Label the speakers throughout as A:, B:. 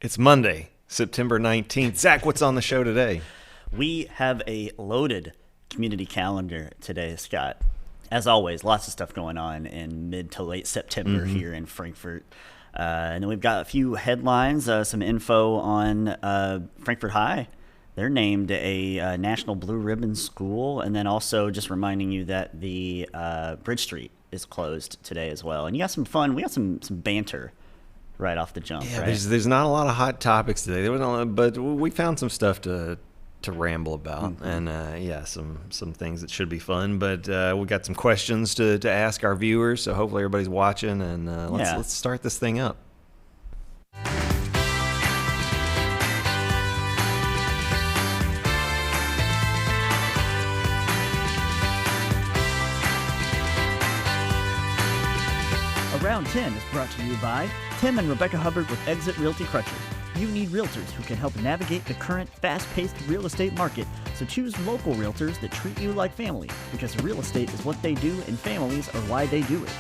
A: It's Monday, September 19th. Zach, what's on the show today?
B: We have a loaded community calendar today, Scott. As always, lots of stuff going on in mid to late September here in Frankfort. And then we've got a few headlines, some info on Frankfort High. They're named a National Blue Ribbon School. And then also just reminding you that the Bridge Street is closed today as well. And you got some fun. We got some banter right off the jump,
A: Yeah,
B: right?
A: there's not a lot of hot topics today. There was but we found some stuff to ramble about, and some things that should be fun. But we got some questions to ask our viewers, so hopefully everybody's watching, and let's start this thing up.
B: Around 10 is brought to you by Tim and Rebecca Hubbard with Exit Realty Crutcher. You need realtors who can help navigate the current fast-paced real estate market, so choose local realtors that treat you like family, because real estate is what they do and families are why they do it.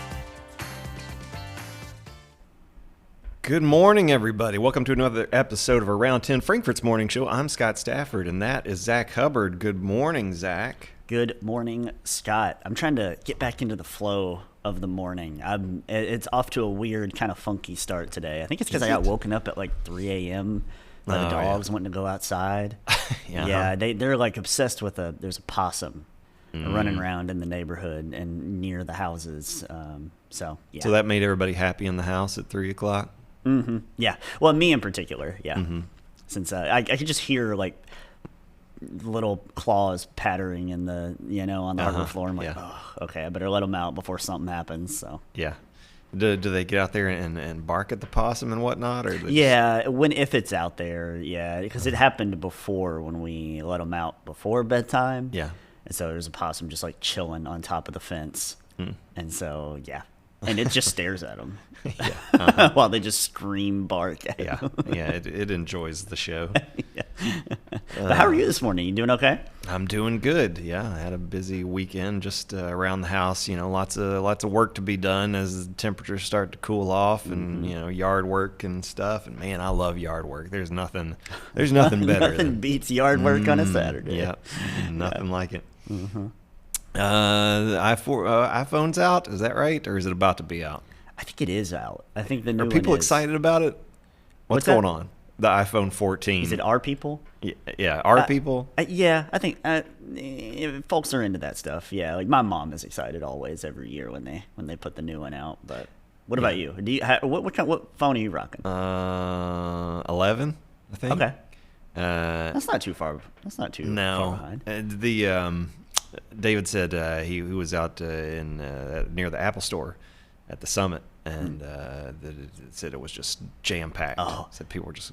A: Good morning, everybody. Welcome to another episode of Around 10, Frankfort's Morning Show. I'm Scott Stafford, and that is Zach Hubbard. Good morning, Zach.
B: Good morning, Scott. I'm trying to get back into the flow of the morning. It's off to a weird, kind of funky start today. I think it's because I got woken up at like 3 a.m. by the dogs wanting to go outside. Yeah, they're like obsessed with there's a possum running around in the neighborhood and near the houses. So
A: that made everybody happy in the house at 3 o'clock?
B: Mm-hmm. Yeah. Well, me in particular, yeah. Since I could just hear like little claws pattering in the on the hardwood floor. I'm like, oh, okay, I better let them out before something happens. So
A: yeah, do they get out there and bark at the possum and whatnot, or
B: if it's out there, because it happened before when we let them out before bedtime.
A: Yeah,
B: and so there's a possum just like chilling on top of the fence, and so and it just stares at them while they just scream, bark at him.
A: It enjoys the show.
B: But how are you this morning? You doing okay?
A: I'm doing good. Yeah, I had a busy weekend just around the house. Lots of work to be done as the temperatures start to cool off, and yard work and stuff. And man, I love yard work. There's nothing better.
B: Nothing beats yard work on a Saturday.
A: Yeah, nothing like it. iPhone's out. Is that right, or is it about to be out?
B: I think it is out. I think the new
A: one is. Are people excited about it? What's going on? The iPhone 14.
B: Is it our people?
A: Yeah, our people?
B: Yeah, I think folks are into that stuff. Yeah, like my mom is excited always every year when they put the new one out. But what about you? Do you what phone are you rocking?
A: 11, I think.
B: Okay. That's not too far. That's not too far behind.
A: David said he was out near the Apple Store at the Summit, and said it was just jam packed. Said people were just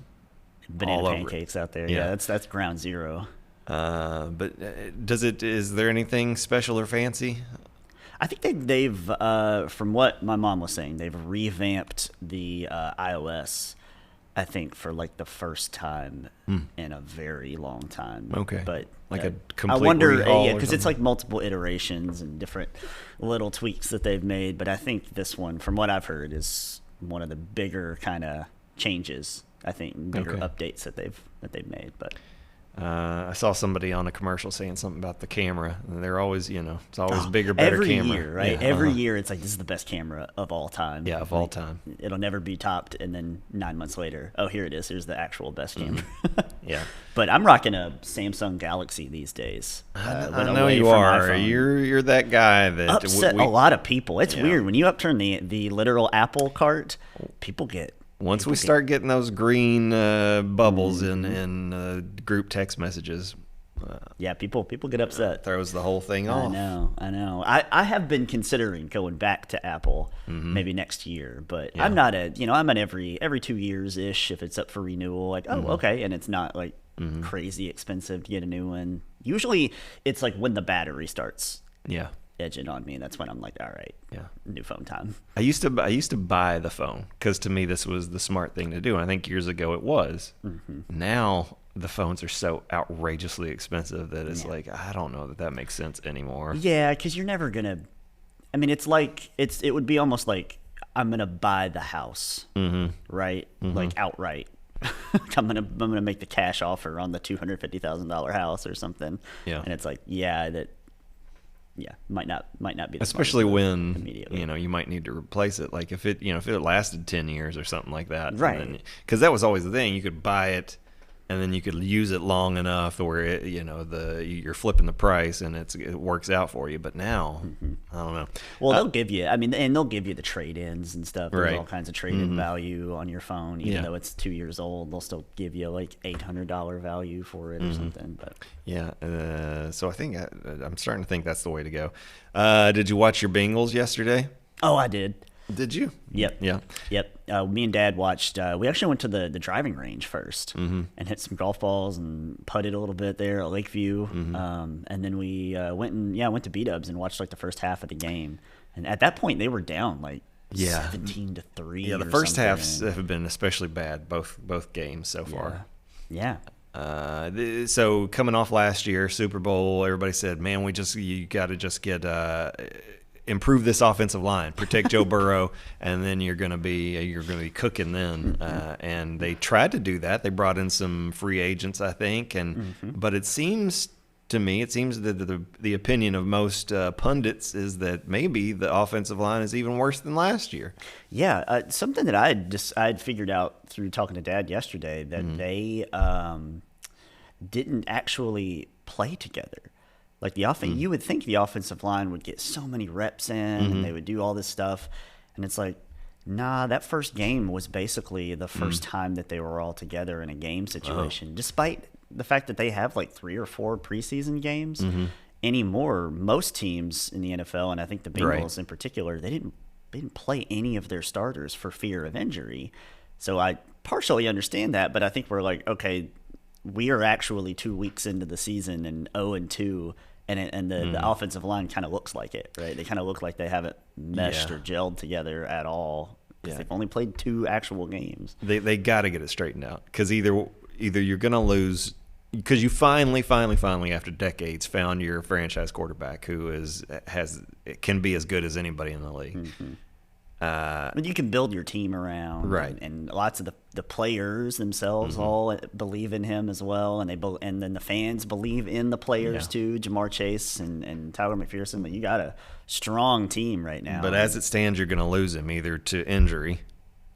B: banana pancakes out there. Yeah, that's ground zero.
A: But is there anything special or fancy?
B: I think they've from what my mom was saying, they've revamped the iOS. I think for like the first time in a very long time.
A: Okay.
B: But
A: like a complete
B: I wonder,
A: rehaul
B: because it's like multiple iterations and different little tweaks that they've made. But I think this one, from what I've heard, is one of the bigger kind of changes. I think bigger updates that they've made. But
A: I saw somebody on a commercial saying something about the camera. They're always, it's always bigger, better
B: every
A: camera.
B: Year, right?
A: Yeah,
B: every year, it's like, this is the best camera of all time.
A: Yeah, of all time.
B: It'll never be topped. And then 9 months later, here it is. Here's the actual best camera.
A: Yeah.
B: But I'm rocking a Samsung Galaxy these days.
A: I know you are. You're that guy that
B: upset a lot of people. It's weird when you upturn the literal Apple cart. People get.
A: Once we start getting those green bubbles in group text messages,
B: people get upset.
A: Throws the whole thing off.
B: I know. I have been considering going back to Apple maybe next year, but I'm not I'm at every 2 years ish if it's up for renewal. Like okay, and it's not like crazy expensive to get a new one. Usually it's like when the battery starts.
A: Yeah.
B: Edging on me. That's when I'm like, all right, new phone time.
A: I used to buy the phone because to me this was the smart thing to do, and I think years ago it was. Now the phones are so outrageously expensive that it's like I don't know that makes sense anymore.
B: Yeah, because you're never gonna. I mean, it's like it would be almost like I'm gonna buy the house, right? Like outright. I'm gonna make the cash offer on the $250,000 house or something.
A: Yeah.
B: And it's like, might not be the
A: Especially
B: smartest move
A: when
B: immediately.
A: you might need to replace it. Like if it lasted 10 years or something like that,
B: Right.
A: Because that was always the thing. You could buy it, and then you could use it long enough where you're flipping the price and it works out for you. But now, I don't know.
B: Well, they'll give you. I mean, and they'll give you the trade-ins and stuff. There's
A: Right.
B: all kinds of trade-in value on your phone, even
A: Yeah.
B: though it's 2 years old. They'll still give you like $800 value for it or something. But
A: Yeah. So I think I'm starting to think that's the way to go. Did you watch your Bengals yesterday?
B: oh, I did.
A: Did you?
B: Yep.
A: Yeah.
B: Yep. Me and Dad watched. We actually went to the driving range 1st and hit some golf balls and putted a little bit there at Lakeview. And then we went to B-Dubs and watched like the first half of the game. And at that point, they were down like 17-3.
A: Yeah. The
B: or
A: first
B: something.
A: halves have been especially bad, both games so far.
B: Yeah.
A: So coming off last year Super Bowl, everybody said, "Man, you got to just get improve this offensive line, protect Joe Burrow, and then you're going to be cooking then." And they tried to do that. They brought in some free agents, I think, but it seems that the opinion of most pundits is that maybe the offensive line is even worse than last year.
B: Yeah, something that I'd figured out through talking to Dad yesterday that they didn't actually play together. Like the offense, you would think the offensive line would get so many reps in and they would do all this stuff, and it's like, nah. That first game was basically the first time that they were all together in a game situation, despite the fact that they have like 3 or 4 preseason games. Anymore, most teams in the NFL, and I think the Bengals in particular, they didn't play any of their starters for fear of injury. So I partially understand that, but I think we're like, okay, we are actually 2 weeks into the season and 0-2, and the offensive line kind of looks like it, right? They kind of look like they haven't meshed or gelled together at all because they've only played 2 actual games.
A: They got to get it straightened out, because either you're going to lose, because you finally after decades found your franchise quarterback who can be as good as anybody in the league.
B: But you can build your team around,
A: right?
B: And lots of the players themselves all believe in him as well, and and then the fans believe in the players too. Jamar Chase and Tyler McPherson. But you got a strong team right now.
A: But as it stands, you're going to lose him either to injury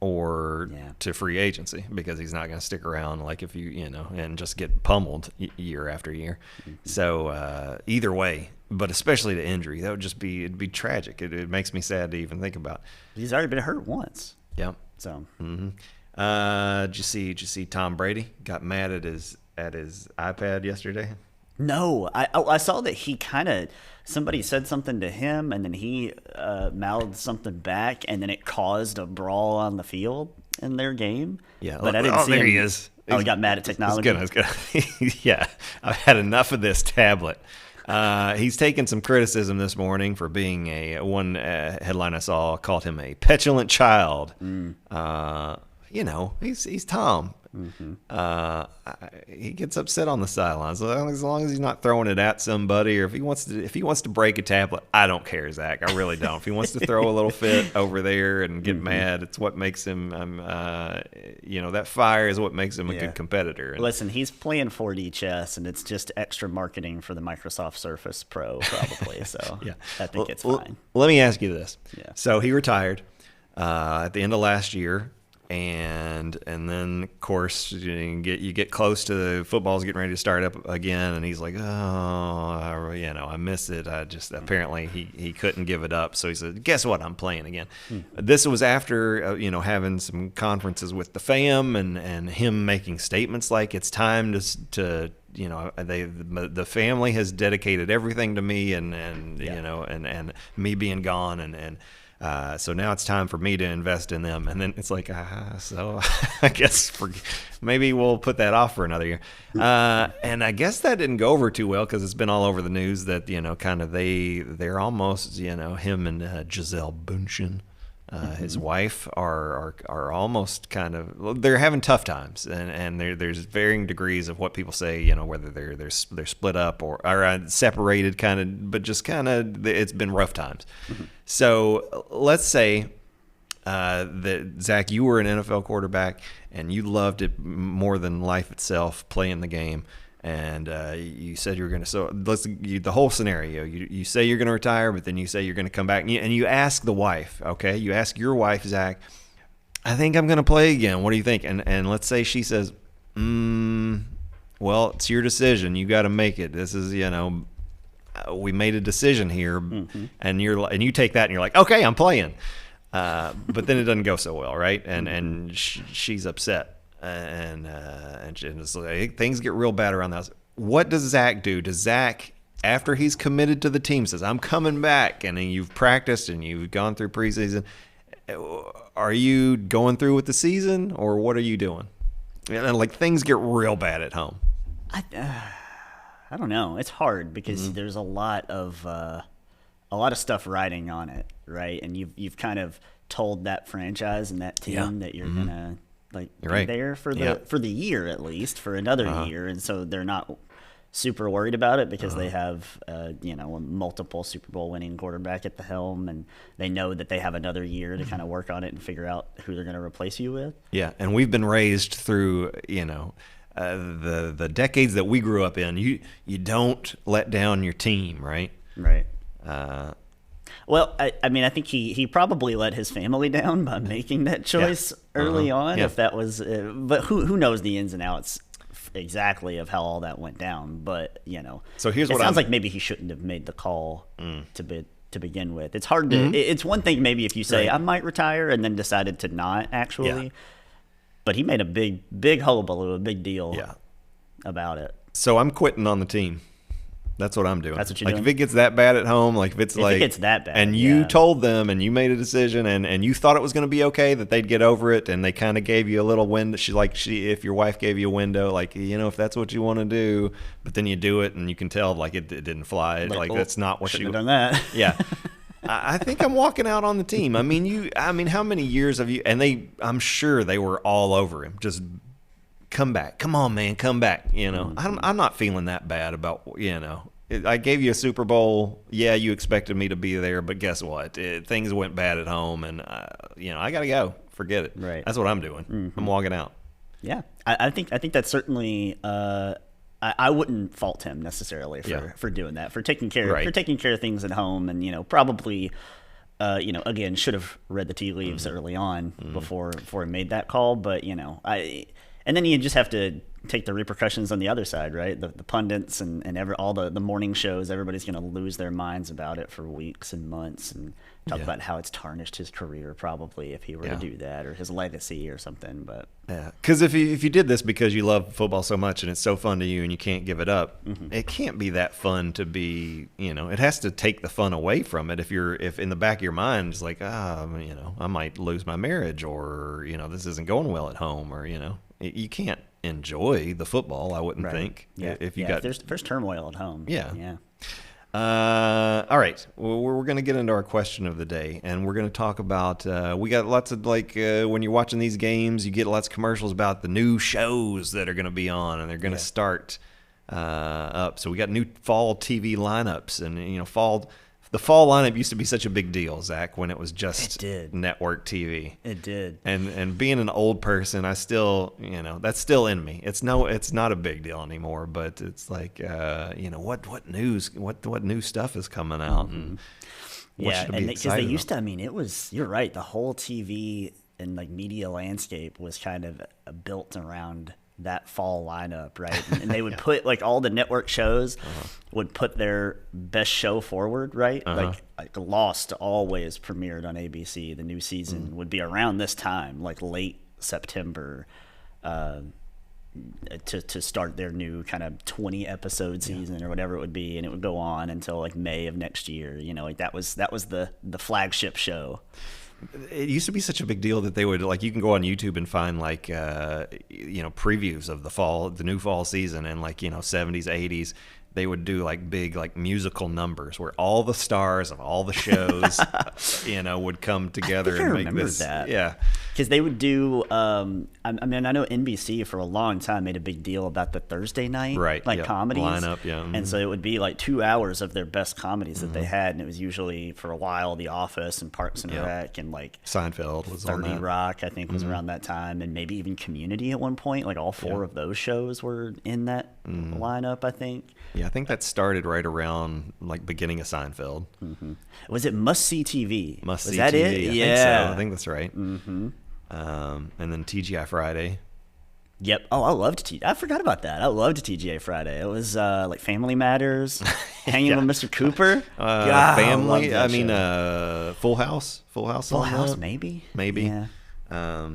A: or to free agency, because he's not going to stick around like if and just get pummeled year after year. So either way, but especially to injury, that would just it'd be tragic. It makes me sad to even think about.
B: He's already been hurt once.
A: Yeah.
B: So.
A: Did you see Tom Brady got mad at his iPad yesterday?
B: No, I saw that he somebody said something to him, and then he mouthed something back, and then it caused a brawl on the field in their game.
A: Yeah,
B: but I didn't see
A: there
B: him.
A: he is.
B: Oh, he got mad at technology.
A: It's good. Yeah, I've had enough of this tablet. He's taken some criticism this morning for being one headline I saw called him a petulant child. He's Tom. He gets upset on the sidelines as long as he's not throwing it at somebody, or if he wants to break a tablet. I don't care, Zach. I really don't. If he wants to throw a little fit over there and get mad, it's what makes him. That fire is what makes him a good competitor. And
B: listen, he's playing 4D chess, and it's just extra marketing for the Microsoft Surface Pro, probably. So I think it's fine.
A: Let me ask you this.
B: Yeah.
A: So he retired at the end of last year. And then, of course, you get close to the football's getting ready to start up again, and he's like, I miss it. Apparently he couldn't give it up, so he said, "Guess what? I'm playing again." This was after having some conferences with the fam and him making statements like it's time to the family has dedicated everything to me, and me being gone and. So now it's time for me to invest in them. And then it's like, so I guess maybe we'll put that off for another year. And I guess that didn't go over too well, because it's been all over the news that, they're almost, him and Gisele Bündchen, his wife, are almost they're having tough times, and there's varying degrees of what people say, whether they're split up or separated, but just it's been rough times. So let's say that Zach, you were an NFL quarterback and you loved it more than life itself, playing the game. And you said you were going to. So the whole scenario. You say you're going to retire, but then you say you're going to come back, and you ask the wife. Okay, you ask your wife, Zach. I think I'm going to play again. What do you think? And let's say she says, well, it's your decision. You got to make it. This is, we made a decision here, and you take that and you're like, okay, I'm playing. But then it doesn't go so well, right? And she's upset, and it's like, things get real bad around the house. What does Zach do? Does Zach, after he's committed to the team, says, I'm coming back, and then you've practiced and you've gone through preseason, are you going through with the season, or what are you doing? And like, things get real bad at home.
B: I don't know. It's hard because there's a lot of stuff riding on it, right? And you've kind of told that franchise and that team that you're gonna be there for the year, at least for another year, and so they're not super worried about it because they have a multiple Super Bowl winning quarterback at the helm, and they know that they have another year to kind of work on it and figure out who they're going to replace you with.
A: Yeah, and we've been raised through the decades that we grew up in. You don't let down your team, right?
B: Right. Well, I mean, I think he probably let his family down by making that choice early on. If that was, but who knows the ins and outs exactly of how all that went down? But
A: so here's what
B: it sounds like maybe he shouldn't have made the call to begin with. It's hard to. It's one thing maybe if you say I might retire and then decided to not actually. Yeah. But he made a big hullabaloo, a big deal about it.
A: So I'm quitting on the team. That's what I'm doing.
B: That's what you're doing?
A: If it gets that bad at home, if it
B: gets that bad,
A: and you told them and you made a decision and you thought it was going to be okay, that they'd get over it, and they kind of gave you a little window. If your wife gave you a window, if that's what you want to do, but then you do it and you can tell it didn't fly. That's not what
B: shouldn't have done that.
A: Yeah. I think I'm walking out on the team. I mean, how many years have you? And I'm sure they were all over him. Just come back. Come on, man, come back. I'm not feeling that bad about. I gave you a Super Bowl. Yeah, you expected me to be there, but guess what? Things went bad at home, and I got to go. Forget it.
B: Right.
A: That's what I'm doing. I'm walking out.
B: Yeah, I think that's certainly. I wouldn't fault him necessarily for doing that, for taking care of things at home, and probably again should have read the tea leaves early on before he made that call. But and then you just have to take the repercussions on the other side, right? The pundits and all the morning shows, everybody's going to lose their minds about it for weeks and months and talk about how it's tarnished his career probably if he were to do that, or his legacy or something. But
A: because if you did this because you love football so much and it's so fun to you and you can't give it up, it can't be that fun to be. It has to take the fun away from it. If in the back of your mind it's like, I might lose my marriage, or this isn't going well at home, or you can't enjoy the football, I wouldn't think. If
B: there's turmoil at home.
A: Yeah. All right. Well, we're going to get into our question of the day, and we're going to talk about. We got lots of when you're watching these games, you get lots of commercials about the new shows that are going to be on, and they're going to start up. So we got new fall TV lineups, and The fall lineup used to be such a big deal, Zach, when it was just network TV.
B: It did.
A: And being an old person, I still, that's still in me. It's not a big deal anymore, but it's like, what new stuff is coming out, and what should I be
B: because they used to. I mean, you're right. The whole TV and media landscape was kind of built around that fall lineup, right? And they would put all the network shows would put their best show forward, right? Like Lost always premiered on ABC. The new season would be around this time, late September, to start their new kind of 20 episode season or whatever it would be, and it would go on until May of next year. That was the flagship show.
A: It used to be such a big deal that they would you can go on YouTube and find previews of the new fall season and 70s, 80s, they would do like big like musical numbers where all the stars of all the shows, would come together
B: I
A: and make
B: remember
A: this.
B: that.
A: Yeah.
B: Because they would do, I mean, I know NBC for a long time made a big deal about the Thursday night,
A: Right,
B: like
A: yep.
B: comedies.
A: Lineup, yeah, mhm.
B: And so it would be like 2 hours of their best comedies that they had, and it was usually for a while The Office and Parks and
A: Yep.
B: Rec and like
A: Seinfeld was on
B: 30
A: that.
B: Rock, I think was around that time, and maybe even Community at one point. Like all four of those shows were in that lineup, I think.
A: Yeah, I think that started right around like beginning of Seinfeld.
B: Was it Must See TV?
A: Must
B: was
A: See
B: that
A: TV.
B: it?
A: I think
B: Yeah.
A: so. I think that's right. Mm-hmm. And then TGI Friday.
B: Yep. Oh, I loved I forgot about that. I loved TGA Friday. It was like Family Matters, Hanging with Mr. Cooper. God, I
A: Family.
B: loved that
A: I mean,
B: show.
A: Full House. Full House.
B: Full
A: on
B: House,
A: that?
B: maybe.
A: Maybe.
B: Yeah.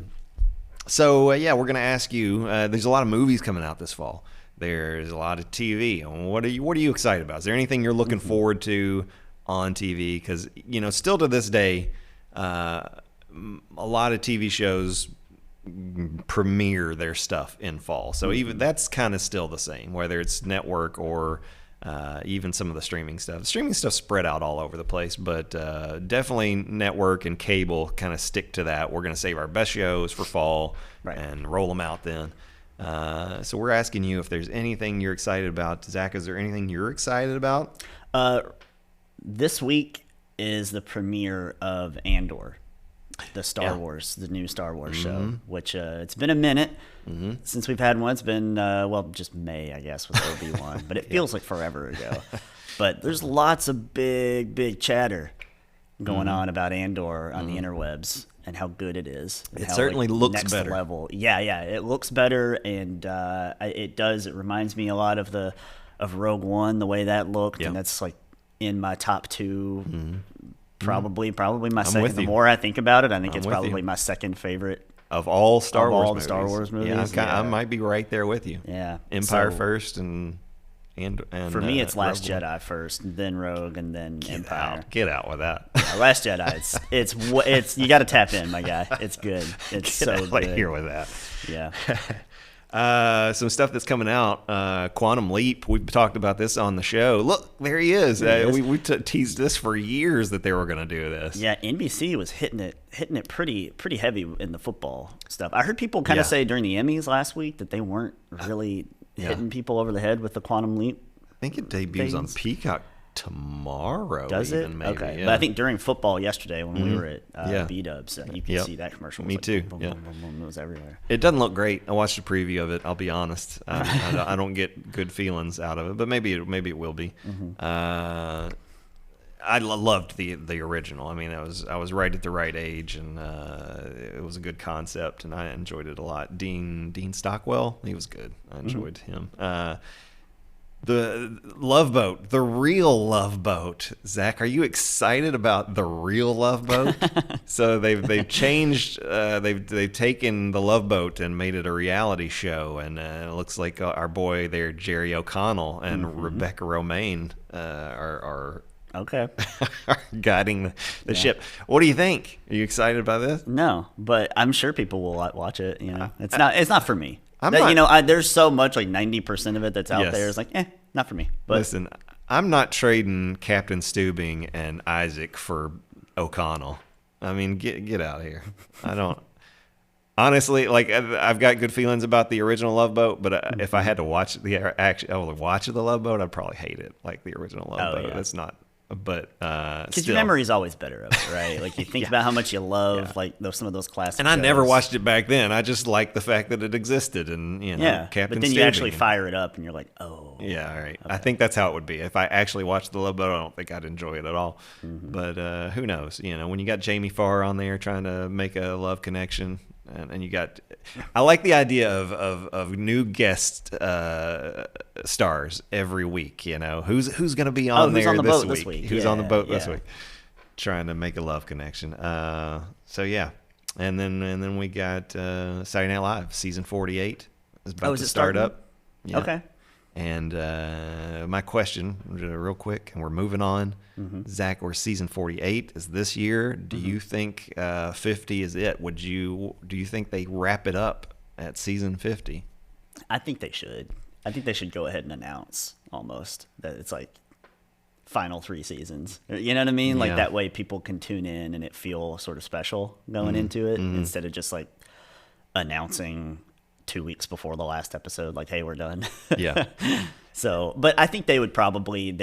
A: So yeah, we're gonna ask you. There's a lot of movies coming out this fall. There's a lot of TV. What are you excited about? Is there anything you're looking forward to on TV? Because still to this day, a lot of TV shows premiere their stuff in fall. So even that's kind of still the same, whether it's network or even some of the streaming stuff. The streaming stuff spread out all over the place, but definitely network and cable kind of stick to that. We're going to save our best shows for fall and roll them out then. So we're asking you if there's anything you're excited about. Zach, is there anything you're excited about?
B: This week is the premiere of Andor, the Star Wars, the new Star Wars show, which it's been a minute since we've had one. It's been, just May, I guess, with Obi-Wan, but it feels like forever ago. But there's lots of big chatter going on about Andor on the interwebs and how good it is. And
A: It
B: how,
A: certainly looks
B: next
A: better.
B: Level. Yeah, it looks better, and it does. It reminds me a lot of Rogue One, the way that looked,
A: Yep.
B: and that's like in my top two. Probably my
A: with
B: second. The
A: you.
B: more I think about it, I think
A: I'm
B: it's
A: with
B: probably
A: you.
B: my second favorite.
A: Of all Star
B: Of
A: Wars
B: all the
A: movies.
B: Star Wars movies,
A: Yeah, I
B: yeah.
A: might be right there with you.
B: Yeah.
A: Empire
B: So,
A: first and
B: For me, it's Last
A: Rogue One.
B: Jedi first, then Rogue, and then Empire.
A: Get out with that.
B: Yeah, Last Jedi. It's you got to tap in, my guy. It's good. It's so
A: Get out
B: good.
A: here with that.
B: Yeah.
A: Some stuff that's coming out. Quantum Leap. We've talked about this on the show. Look, there he is.
B: There he is.
A: We teased this for years that they were going to do this.
B: Yeah, NBC was hitting it pretty heavy in the football stuff. I heard people kind of
A: Yeah.
B: say during the Emmys last week that they weren't really hitting people over the head with the Quantum Leap.
A: I think it debuts on
B: Things.
A: Peacock tomorrow.
B: Does it?
A: even, maybe.
B: Okay.
A: Yeah.
B: But I think during football yesterday when we were at
A: Yeah.
B: B-Dubs, you could
A: Yep.
B: see that commercial. It was
A: Me
B: like
A: too,
B: boom,
A: yeah.
B: boom, boom, boom. It was everywhere.
A: It doesn't look great. I watched a preview of it. I'll be honest. I don't get good feelings out of it, but maybe it will be. I loved the original. I mean, I was right at the right age, and it was a good concept, and I enjoyed it a lot. Dean Stockwell, he was good. I enjoyed him. The Love Boat, the real Love Boat. Zach, are you excited about the real Love Boat? So they've changed. They've taken the Love Boat and made it a reality show, and it looks like our boy there, Jerry O'Connell, and Rebecca Romaine are
B: Okay.
A: guiding the ship. What do you think? Are you excited about this?
B: No, but I'm sure people will watch it. It's not for me.
A: I'm not-
B: There's so much, like 90% of it that's out
A: Yes.
B: there. It's like, not for me. But
A: Listen, I'm not trading Captain Steubing and Isaac for O'Connell. I mean, get out of here. I don't. Honestly, like I've got good feelings about the original Love Boat, but if I had to watch watch the Love Boat, I'd probably hate it like the original Love Boat.
B: yeah.
A: It's not, but
B: because your memory's always better of it, right? Like you think about how much you love like some of those classic.
A: And I never
B: shows.
A: watched it back then. I just liked the fact that it existed, and
B: Yeah,
A: Captain
B: but then you
A: Steubing
B: actually
A: and-
B: fire it up, and you're like, oh.
A: Yeah, all right. I think that's how it would be. If I actually watched the Love Boat, I don't think I'd enjoy it at all. But who knows? When you got Jamie Farr on there trying to make a love connection, and you got, I like the idea of new guest stars every week. Who's going to be on
B: who's
A: there
B: on the
A: this
B: boat
A: week?
B: this week?
A: Who's on the
B: Yeah,
A: boat this
B: yeah.
A: week? Trying to make a love connection. So yeah, and then we got Saturday Night Live season 48 is about
B: is
A: to
B: it
A: start
B: starting?
A: up. Yeah.
B: Okay.
A: And my question, real quick, and we're moving on. Zach, we're season 48 is this year. Do you think 50 is it? Do you think they wrap it up at season 50?
B: I think they should. I think they should go ahead and announce almost that it's like final 3 seasons. You know what I mean? Like
A: Yeah.
B: that way people can tune in and it feel sort of special going into it instead of just like announcing 2 weeks before the last episode, like, hey, we're done.
A: Yeah.
B: So, but I think they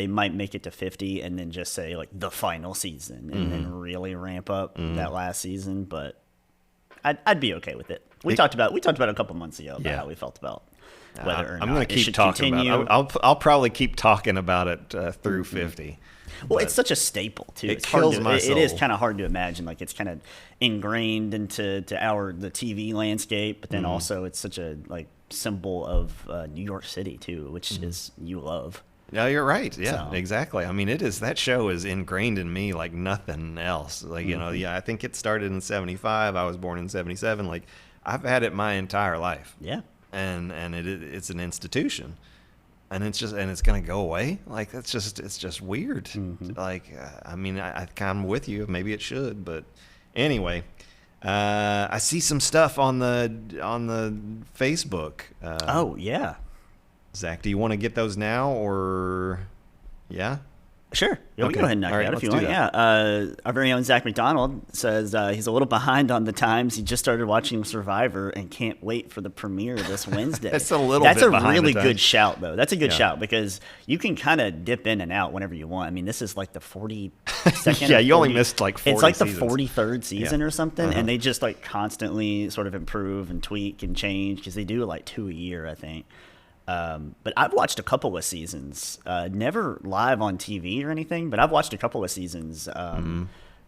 B: might make it to 50 and then just say like the final season and then really ramp up that last season. But I'd be okay with it. We talked about it a couple months ago about how we felt about whether or
A: I'm
B: not
A: going
B: it
A: to keep
B: should
A: talking
B: continue.
A: about it. I'll probably keep talking about it through 50.
B: Well,
A: but
B: it's such a staple too.
A: it
B: It's hard
A: kills
B: to,
A: my
B: It is
A: soul.
B: kind of hard to imagine. Like it's kind of ingrained into the TV landscape, but then also it's such a like symbol of New York City too, which is you love.
A: No, you're right. Yeah,
B: So-
A: exactly. I mean, that show is ingrained in me like nothing else. Like, you know, yeah, I think it started in 75. I was born in 77. Like, I've had it my entire life.
B: Yeah.
A: And it's an institution. And it's going to go away. Like, it's just weird. Like, I mean, I'm kind of with you. Maybe it should, but anyway, I see some stuff on the Facebook.
B: Oh yeah.
A: Zach, do you want to get those now or yeah?
B: Sure. Yeah, we
A: Okay.
B: can go ahead and knock
A: All
B: it
A: right,
B: out if
A: let's
B: you
A: do
B: want.
A: that.
B: Yeah. Our very own Zach McDonald says he's a little behind on the times. He just started watching Survivor and can't wait for the premiere this Wednesday.
A: That's a little
B: That's
A: bit
B: a
A: behind the
B: really
A: times.
B: good shout, though. That's a good
A: Yeah.
B: shout because you can kind of dip in and out whenever you want. I mean, this is like the 42nd.
A: Yeah,
B: or
A: you only
B: 40
A: missed like 40
B: It's like the
A: seasons.
B: 43rd season
A: Yeah.
B: or something,
A: Uh-huh.
B: and they just like constantly sort of improve and tweak and change because they do like 2 a year, I think. But I've watched a couple of seasons, never live on TV or anything, but I've watched a couple of seasons,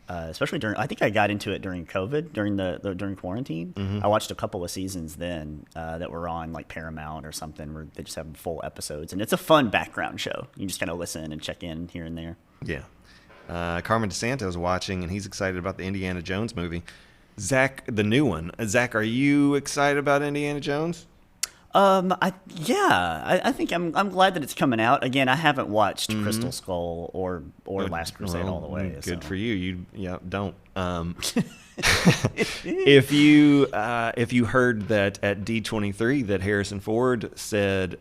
B: especially during. I think I got into it during COVID, during quarantine. I watched a couple of seasons then that were on like Paramount or something, where they just have full episodes, and it's a fun background show. You just kind of listen and check in here and there.
A: Yeah. Carmen DeSanto's watching, and he's excited about the Indiana Jones movie. Zach, the new one. Zach, are you excited about Indiana Jones?
B: I think I'm glad that it's coming out. Again, I haven't watched Crystal Skull or Last Crusade all the way.
A: Good
B: so.
A: for you. Don't. If you heard that at D23 that Harrison Ford said,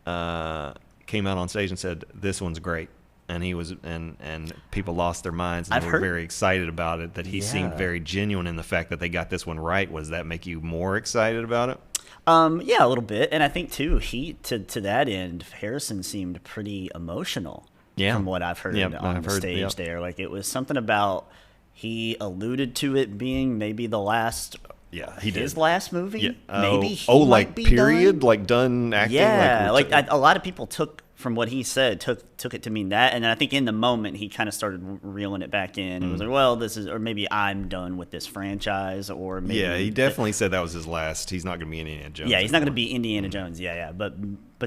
A: came out on stage and said this one's great, and he was and people lost their minds and
B: I've
A: they were
B: heard-
A: very excited about it. That he seemed
B: Yeah.
A: very genuine in the fact that they got this one right. Was that make you more excited about it?
B: Yeah, a little bit, and I think too, to that end, Harrison seemed pretty emotional.
A: Yeah.
B: From what I've heard
A: Yep,
B: on
A: I've
B: the
A: heard-
B: stage
A: yep.
B: there, like it was something about he alluded to it being maybe the last.
A: Yeah, he did.
B: His last movie.
A: Yeah.
B: Maybe. He
A: like
B: might be
A: period,
B: done.
A: like done acting.
B: Yeah,
A: like
B: a lot of people took from what he said took it to mean that, and then I think in the moment he kind of started reeling it back in and was like, well, this is, or maybe I'm done with this franchise, or maybe
A: yeah, he definitely said that was his last. He's not going to be Indiana Jones.
B: Yeah, he's not going to
A: anymore.
B: be Indiana Jones. Yeah, but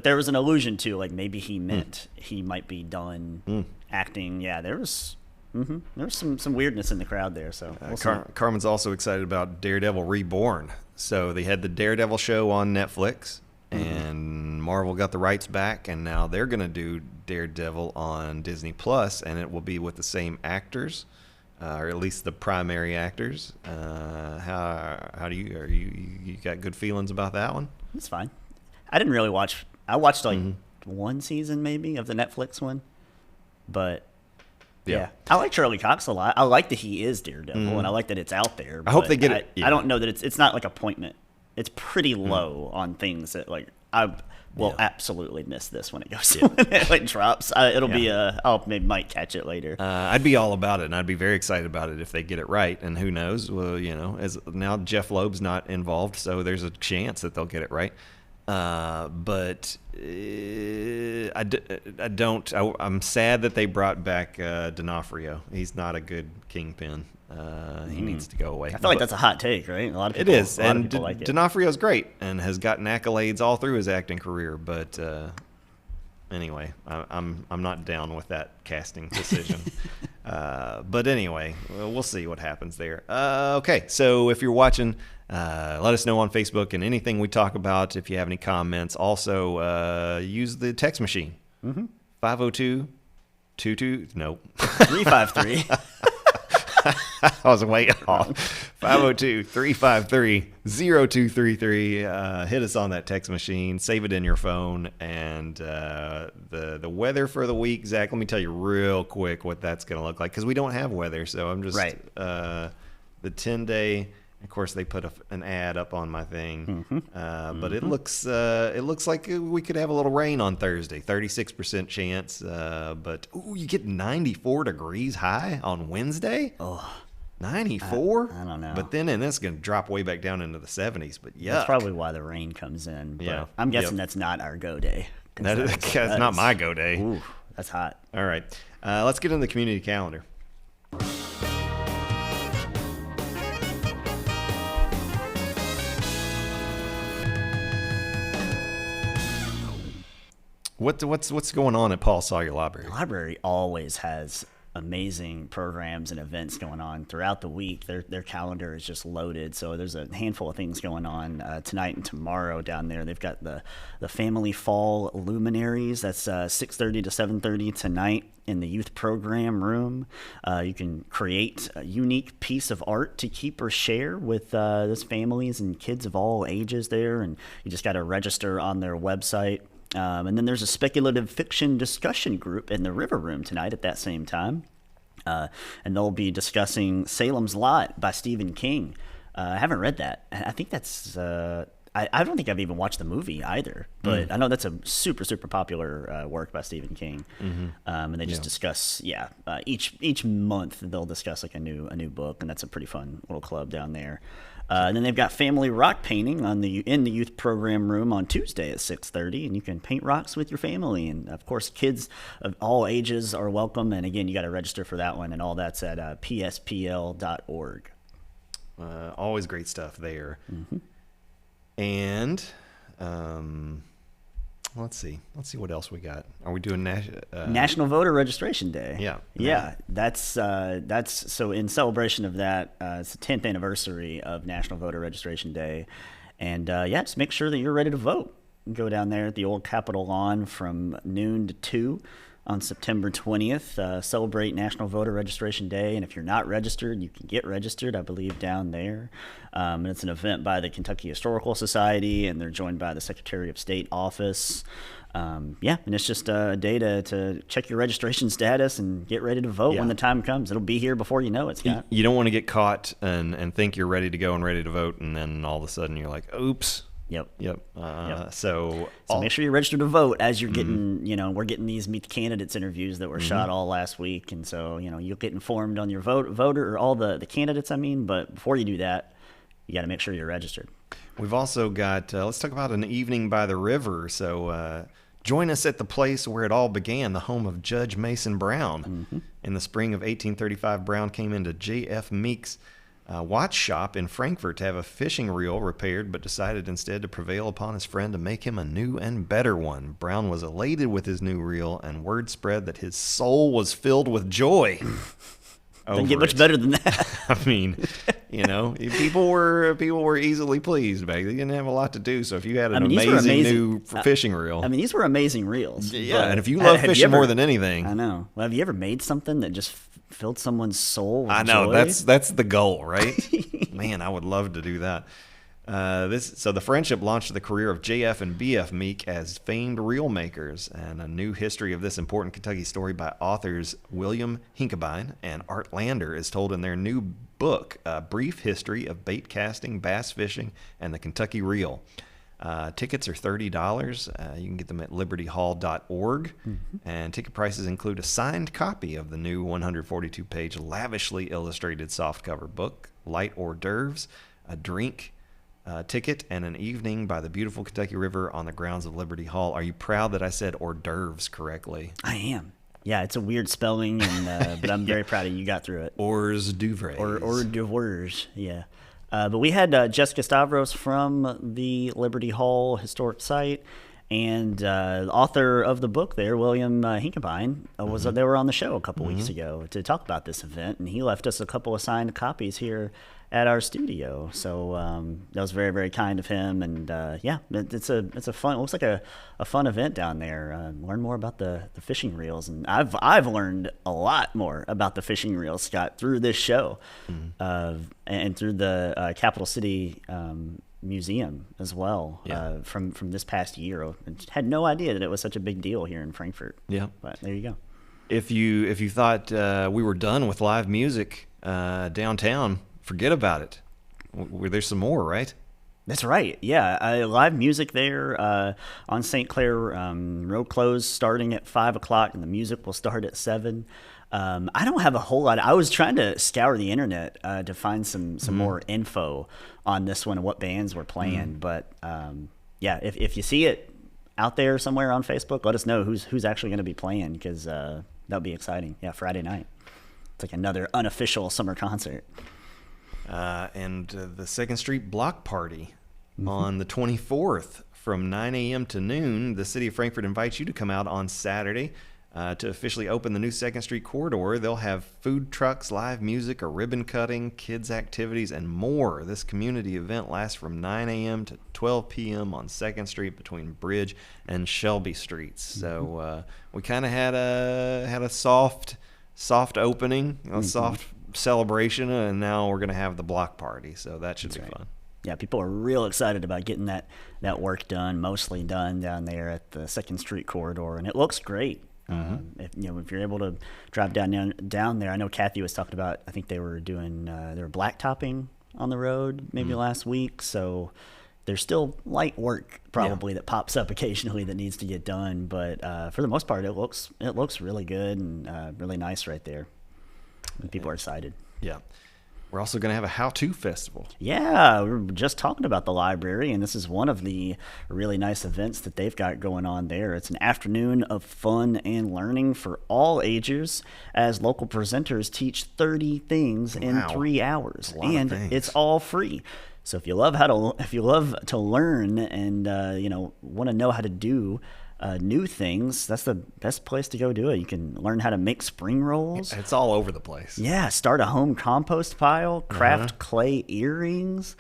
B: there was an allusion to like maybe he meant he might be done acting. Yeah, there was some weirdness in the crowd there. So we'll see.
A: Carmen's also excited about Daredevil Reborn. So they had the Daredevil show on Netflix, and Marvel got the rights back, and now they're going to do Daredevil on Disney Plus, and it will be with the same actors, or at least the primary actors. How do you got good feelings about that one?
B: It's fine. I didn't really watch. I watched like one season maybe of the Netflix one, but. Yeah. I like Charlie Cox a lot. I like that he is Daredevil, and I like that it's out there.
A: I hope
B: but
A: they get it- yeah.
B: I don't know that it's not like appointment. It's pretty low on things that like I will absolutely miss this when it goes when it like drops. It'll be might catch it later.
A: I'd be all about it, and I'd be very excited about it if they get it right. And who knows? Well, as now Jeff Loeb's not involved, so there's a chance that they'll get it right. But I'm sad that they brought back D'Onofrio. He's not a good Kingpin. He needs to go away.
B: I feel like that's a hot take, right? A lot of
A: It
B: people,
A: is,
B: a lot of
A: and
B: people like it.
A: D'Onofrio's great and has gotten accolades all through his acting career. But anyway, I'm not down with that casting decision. But anyway, we'll see what happens there. Okay, so if you're watching, let us know on Facebook and anything we talk about. If you have any comments, also use the text machine. 502-22. Nope.
B: 353.
A: I was way off. 502-353-0233. Hit us on that text machine. Save it in your phone. And the weather for the week, Zach, let me tell you real quick what that's going to look like, because we don't have weather. So I'm just
B: Right.
A: The 10-day. Of course, they put an ad up on my thing, but it looks like we could have a little rain on Thursday. 36% chance, but you get 94 degrees high on Wednesday.
B: Oh,
A: 94?
B: I don't know.
A: But then it's going to drop way back down into the 70s. But yeah,
B: that's probably why the rain comes in. But
A: Yeah.
B: I'm guessing
A: Yep.
B: that's not our go day.
A: that's not my go day.
B: Ooh, that's hot.
A: All right, let's get into the community calendar. What's going on at Paul Sawyer Library?
B: The library always has amazing programs and events going on throughout the week. Their calendar is just loaded. So there's a handful of things going on tonight and tomorrow down there. They've got the Family Fall Luminaries. That's 6:30 to 7:30 tonight in the youth program room. You can create a unique piece of art to keep or share with those families and kids of all ages there. And you just got to register on their website. And then there's a speculative fiction discussion group in the River Room tonight at that same time. And they'll be discussing Salem's Lot by Stephen King. I haven't read that. I think that's... I don't think I've even watched the movie either, but I know that's a super, super popular work by Stephen King. And they just discuss, each month they'll discuss like a new book, and that's a pretty fun little club down there. And then they've got family rock painting in the youth program room on Tuesday at 6:30, and you can paint rocks with your family. And of course, kids of all ages are welcome. And again, you got to register for that one, and all that's at pspl.org.
A: Always great stuff there. And let's see what else we got. Are we doing
B: National Voter Registration Day?
A: Yeah.
B: That's so in celebration of that. It's the 10th anniversary of National Voter Registration Day, and just make sure that you're ready to vote. Go down there at the old Capitol lawn from noon to 2 on September 20th. Celebrate National Voter Registration Day, and if you're not registered, you can get registered, I believe, down there. And it's an event by the Kentucky Historical Society, and they're joined by the Secretary of State office. And it's just a day to check your registration status and get ready to vote when the time comes. It'll be here before you know it, Scott.
A: You don't want to get caught and think you're ready to go and ready to vote, and then all of a sudden you're like, oops.
B: Yep.
A: So
B: make sure you register to vote as you're getting, we're getting these Meet the Candidates interviews that were shot all last week. And so, you'll get informed on your voter or all the candidates, but before you do that, you got to make sure you're registered.
A: We've also got, let's talk about an evening by the river. So join us at the place where it all began, the home of Judge Mason Brown. In the spring of 1835, Brown came into J.F. Meek's watch shop in Frankfort to have a fishing reel repaired, but decided instead to prevail upon his friend to make him a new and better one. Brown was elated with his new reel, and word spread that his soul was filled with joy.
B: Doesn't get much better than that.
A: I mean, people were easily pleased back then. They didn't have a lot to do, so if you had an amazing new fishing reel,
B: these were amazing reels.
A: Yeah, and if you love fishing more than anything,
B: I know. Well, have you ever made something that just filled someone's soul with
A: I know
B: joy?
A: that's the goal, right? Man, I would love to do that. So the friendship launched the career of J.F. and B.F. Meek as famed reel makers, and a new history of this important Kentucky story by authors William Hinkebine and Art Lander is told in their new book, A Brief History of Bait Casting, Bass Fishing, and the Kentucky Reel. Tickets are $30. You can get them at libertyhall.org. And ticket prices include a signed copy of the new 142-page lavishly illustrated softcover book, light hors d'oeuvres, a drink ticket, and an evening by the beautiful Kentucky River on the grounds of Liberty Hall. Are you proud that I said hors d'oeuvres correctly?
B: I am. Yeah, it's a weird spelling, and but I'm very proud of you. Got through it.
A: Hors d'oeuvres.
B: Hors d'oeuvres, yeah. But we had Jessica Stavros from the Liberty Hall Historic Site, And the author of the book there, William Hinkebine, they were on the show a couple weeks ago to talk about this event, and he left us a couple of signed copies here at our studio. So that was very, very kind of him. And yeah, it's a fun. It looks like a fun event down there. Learn more about the fishing reels, and I've learned a lot more about the fishing reels, Scott, through this show, and through the Capital City Museum as well.
A: Yeah.
B: From this past year, I had no idea that it was such a big deal here in Frankfurt.
A: Yeah.
B: But there you go.
A: If you thought we were done with live music downtown, forget about it. There's some more, right?
B: That's right. Yeah, live music there on St. Clair Road closed starting at 5:00, and the music will start at 7. I don't have a whole lot. I was trying to scour the internet to find some more info on this one and what bands were playing. But yeah, if you see it out there somewhere on Facebook, let us know who's actually going to be playing, because that'll be exciting. Yeah, Friday night. It's like another unofficial summer concert.
A: And the 2nd Street Block Party on the 24th from 9 a.m. to noon. The City of Frankfurt invites you to come out on Saturday to officially open the new 2nd Street corridor. They'll have food trucks, live music, a ribbon cutting, kids activities, and more. This community event lasts from 9 a.m. to 12 p.m. on 2nd Street between Bridge and Shelby Streets. So we kind of had a soft opening, a soft celebration, and now we're going to have the block party, so that should be fun.
B: Yeah, people are real excited about getting that work done, mostly done down there at the 2nd Street corridor, and it looks great. If you're able to drive down there, I know Kathy was talking about, I think they were doing they were blacktopping on the road maybe last week, so there's still light work probably that pops up occasionally that needs to get done, but for the most part, it looks really good and really nice right there. And people are excited.
A: Yeah. We're also going to have a how-to festival.
B: Yeah, we were just talking about the library, and this is one of the really nice events that they've got going on there. It's an afternoon of fun and learning for all ages as local presenters teach 30 things in 3 hours, and it's all free. So if you love to learn and want to know how to do new things, that's the best place to go do it. You can learn how to make spring rolls.
A: It's all over the place.
B: Yeah, start a home compost pile, craft clay earrings,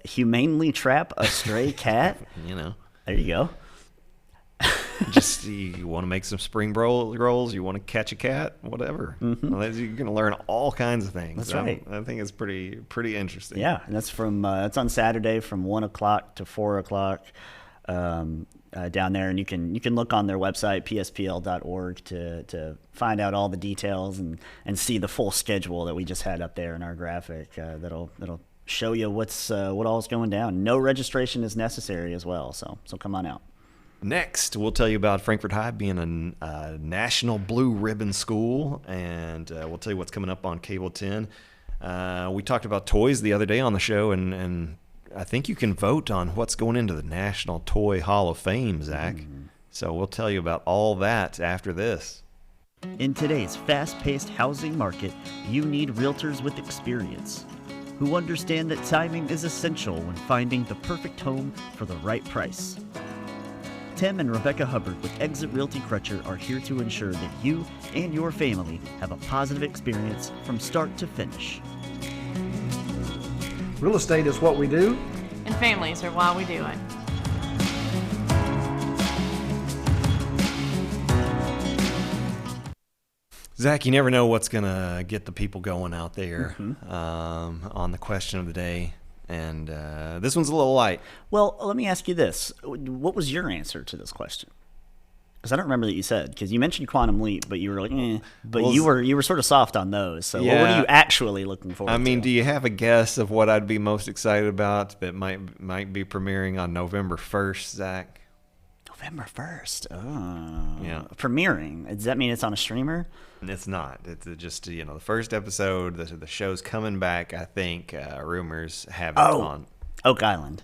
B: humanely trap a stray cat. There you go.
A: Just you want to make some spring rolls, you want to catch a cat, whatever. You're going to learn all kinds of things.
B: That's right.
A: I think it's pretty interesting.
B: Yeah, and that's it's on Saturday from 1:00 to 4:00. Down there, and you can look on their website pspl.org to find out all the details and see the full schedule that we just had up there in our graphic. That'll show you what all is going down. No registration is necessary as well, so come on out.
A: Next, we'll tell you about Frankfurt High being a National Blue Ribbon School, and we'll tell you what's coming up on Cable 10. We talked about toys the other day on the show, and I think you can vote on what's going into the National Toy Hall of Fame, Zach. So we'll tell you about all that after this.
B: In today's fast-paced housing market, you need realtors with experience who understand that timing is essential when finding the perfect home for the right price. Tim and Rebecca Hubbard with Exit Realty Crutcher are here to ensure that you and your family have a positive experience from start to finish.
C: Real estate is what we do,
D: and families are why we do it.
A: Zach, you never know what's going to get the people going out there on the question of the day. And this one's a little light.
B: Well, let me ask you this. What was your answer to this question? Because I don't remember that you said, because you mentioned Quantum Leap, but you were like, but well, you were sort of soft on those. So what were you actually looking forward to?
A: I mean, do you have a guess of what I'd be most excited about that might be premiering on November 1st, Zach?
B: November 1st. Oh.
A: Yeah.
B: Premiering. Does that mean it's on a streamer?
A: It's not. It's just, the first episode, the show's coming back, I think. Rumors have it on
B: Oak Island.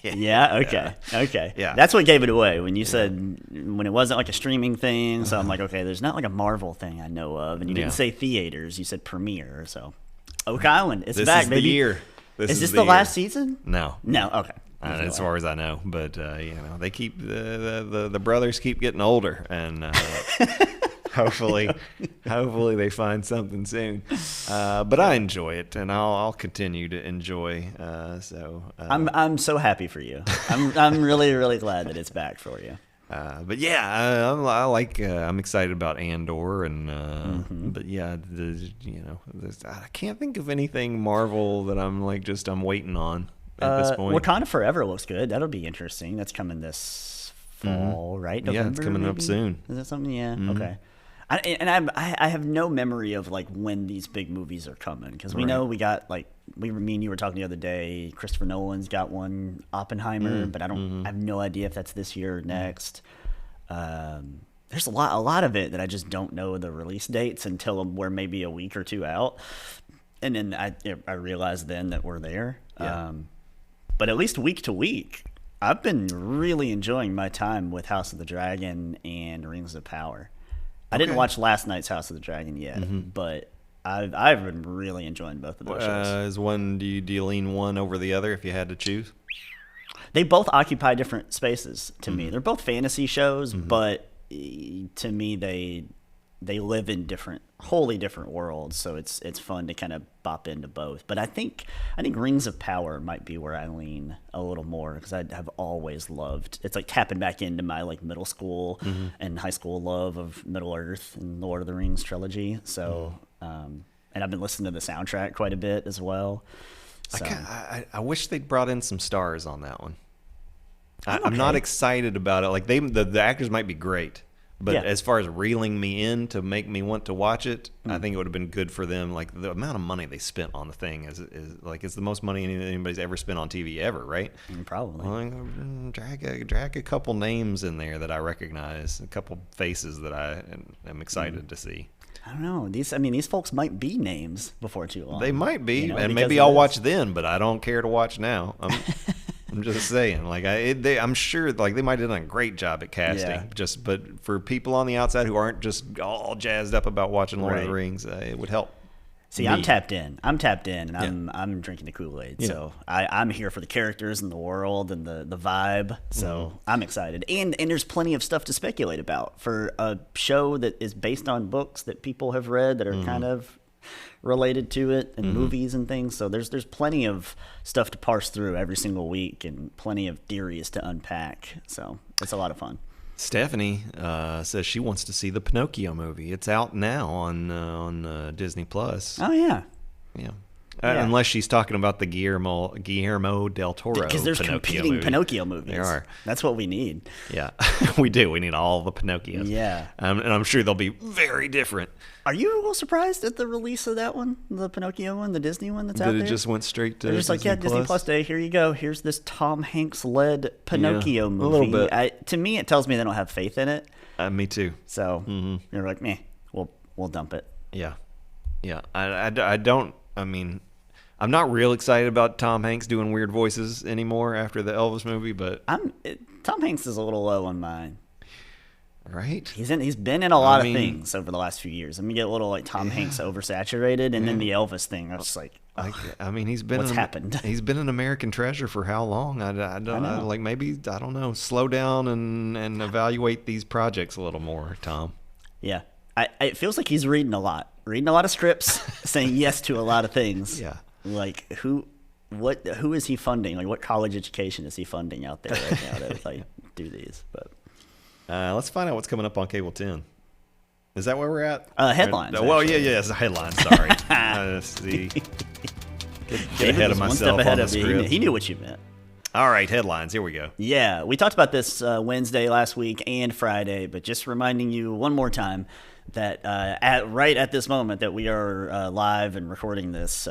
B: Yeah, okay. Okay.
A: Yeah.
B: That's what gave it away when you said when it wasn't like a streaming thing. So I'm like, okay, there's not like a Marvel thing I know of. And you didn't say theaters, you said premiere. So Oak Island, it's back,
A: baby.
B: This is the year. Is this the last season?
A: No.
B: No, okay.
A: as far as I know. But they keep the brothers keep getting older, and hopefully they find something soon. But I enjoy it, and I'll continue to enjoy.
B: I'm so happy for you. I'm really, really glad that it's back for you.
A: But yeah, I'm excited about Andor, and but yeah, I can't think of anything Marvel that I'm waiting on at this point.
B: Wakanda Forever looks good. That'll be interesting. That's coming this fall, right? November,
A: yeah, it's coming up soon.
B: Is that something? Yeah. Okay. I have no memory of when these big movies are coming, because we know we got me and you were talking the other day. Christopher Nolan's got one, Oppenheimer, but I have no idea if that's this year or next. There's a lot of it that I just don't know the release dates until we're maybe a week or two out, and then I realized then that we're there.
A: Yeah.
B: But at least week to week, I've been really enjoying my time with House of the Dragon and Rings of Power. I didn't watch last night's House of the Dragon yet, but I've been really enjoying both of those shows.
A: Do you lean one over the other if you had to choose?
B: They both occupy different spaces to me. They're both fantasy shows, but to me they live in wholly different worlds. So it's fun to kind of bop into both. But I think Rings of Power might be where I lean a little more, because I have always loved. It's like tapping back into my middle school and high school love of Middle Earth and Lord of the Rings trilogy. So and I've been listening to the soundtrack quite a bit as well. So.
A: I wish they'd brought in some stars on that one. I'm not excited about it. The actors might be great, but as far as reeling me in to make me want to watch it, I think it would have been good for them. The amount of money they spent on the thing is it's the most money anybody's ever spent on TV ever, right?
B: Probably.
A: Drag a couple names in there that I recognize, a couple faces that I am excited to see.
B: I don't know. These folks might be names before too long.
A: They might be, and maybe I'll watch then, but I don't care to watch now. I'm just saying, I'm sure they might have done a great job at casting. But for people on the outside who aren't just all jazzed up about watching Lord of the Rings, it would help.
B: See, I'm tapped in, and I'm drinking the Kool-Aid. Yeah. So I'm here for the characters and the world and the vibe. So I'm excited, and there's plenty of stuff to speculate about for a show that is based on books that people have read that are kind of related to it, and movies and things. So there's plenty of stuff to parse through every single week, and plenty of theories to unpack. So it's a lot of fun.
A: Stephanie says she wants to see the Pinocchio movie. It's out now on Disney Plus.
B: Oh yeah.
A: Unless she's talking about the Guillermo del Toro.
B: Because there's competing Pinocchio movies.
A: There are.
B: That's what we need.
A: Yeah, we do. We need all the Pinocchios.
B: Yeah.
A: And I'm sure they'll be very different.
B: Are you a little surprised at the release of that one, the Pinocchio one, the Disney one that's out there?
A: It just went straight to
B: Disney Plus? Disney Plus Day, here you go. Here's this Tom Hanks-led Pinocchio movie.
A: A little bit.
B: To me, it tells me they don't have faith in it.
A: Me too.
B: So you're like, meh, we'll dump it.
A: Yeah. I'm not real excited about Tom Hanks doing weird voices anymore after the Elvis movie, but
B: Tom Hanks is a little low on mine.
A: Right?
B: He's been in a lot of things over the last few years. I'm gonna get a little Tom Hanks oversaturated, and then the Elvis thing. I was just
A: he's been
B: what's happened?
A: He's been an American treasure for how long? I don't maybe I don't know. Slow down and evaluate these projects a little more, Tom.
B: Yeah, it feels like he's reading a lot of scripts, saying yes to a lot of things.
A: Yeah,
B: who is he funding? What college education is he funding out there right now to do these? But.
A: Let's find out what's coming up on Cable 10. Is that where we're at?
B: Headlines.
A: It's a headline. Sorry. Get ahead of myself on the script.
B: He knew what you meant.
A: All right, headlines. Here we go.
B: Yeah, we talked about this Wednesday last week and Friday, but just reminding you one more time that right at this moment that we are live and recording this,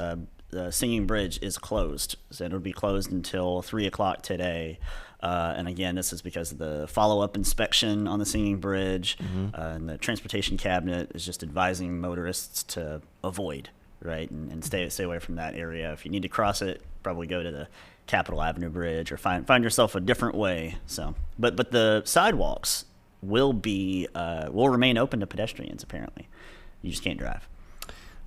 B: Singing Bridge is closed. So it'll be closed until 3 o'clock today. And again, this is because of the follow-up inspection on the Singing Bridge, and the transportation cabinet is just advising motorists to avoid, right, and stay away from that area. If you need to cross it, probably go to the Capitol Avenue Bridge or find yourself a different way. So, but the sidewalks will remain open to pedestrians. Apparently, you just can't drive.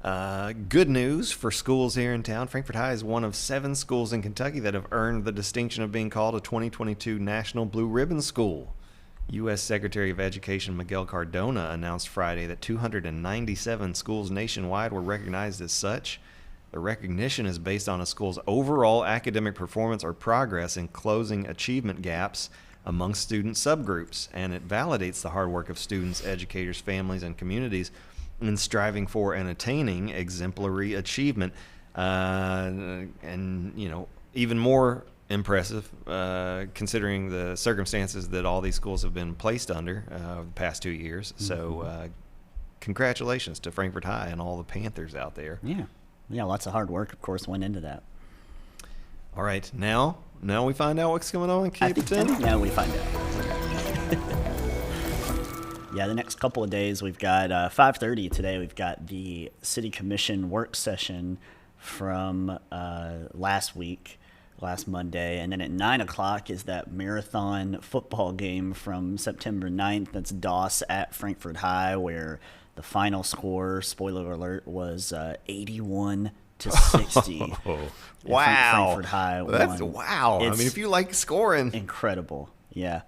A: Good news for schools here in town. Frankfort High is one of 7 schools in Kentucky that have earned the distinction of being called a 2022 National Blue Ribbon School. U.S. Secretary of Education Miguel Cardona announced Friday that 297 schools nationwide were recognized as such. The recognition is based on a school's overall academic performance or progress in closing achievement gaps among student subgroups, and it validates the hard work of students, educators, families, and communities in striving for and attaining exemplary achievement. And, even more impressive, considering the circumstances that all these schools have been placed under over the past 2 years. So congratulations to Frankfort High and all the Panthers out there.
B: Yeah, lots of hard work, of course, went into that.
A: All right, now we find out what's going on in
B: I think
A: Caperton.
B: now we find out. Yeah, the next couple of days we've got 5:30 today. We've got the City Commission work session from last Monday, and then at 9 o'clock is that marathon football game from September 9th. That's Doss at Frankfort High, where the final score, spoiler alert, was 81-60.
A: Wow.
B: Frankfort High
A: That's
B: won.
A: wow. I mean, if you like scoring.
B: Incredible. Yeah.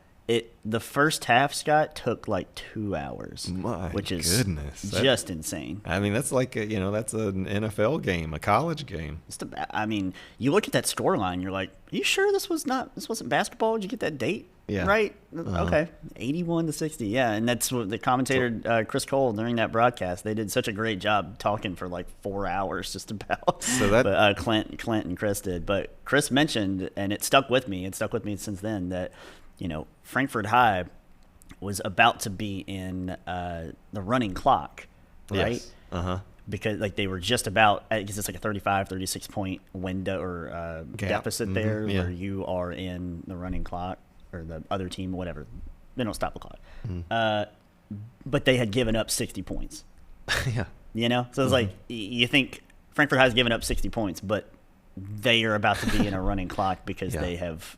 B: The first half, Scott, took like 2 hours.
A: My
B: which is
A: goodness.
B: just insane.
A: I mean, that's like, that's an NFL game, a college game.
B: I mean, you look at that score line, you're like, are you sure this wasn't basketball? Did you get that date?
A: Yeah.
B: Right? Okay. 81-60. Yeah. And that's what the commentator, Chris Cole, during that broadcast, they did such a great job talking for like 4 hours just about.
A: So that,
B: but Clint and Chris did. But Chris mentioned, and it stuck with me since then, that, Frankfort High was about to be in the running clock, right?
A: yes. Uh-huh.
B: Because they were just about, I guess it's like a 36 point window or deficit there
A: yeah.
B: where you are in the running clock, or the other team, whatever. They don't stop the clock. But they had given up 60 points.
A: Yeah.
B: So it's like, you think Frankfort High's given up 60 points, but they are about to be in a running clock because
A: Yeah.
B: they have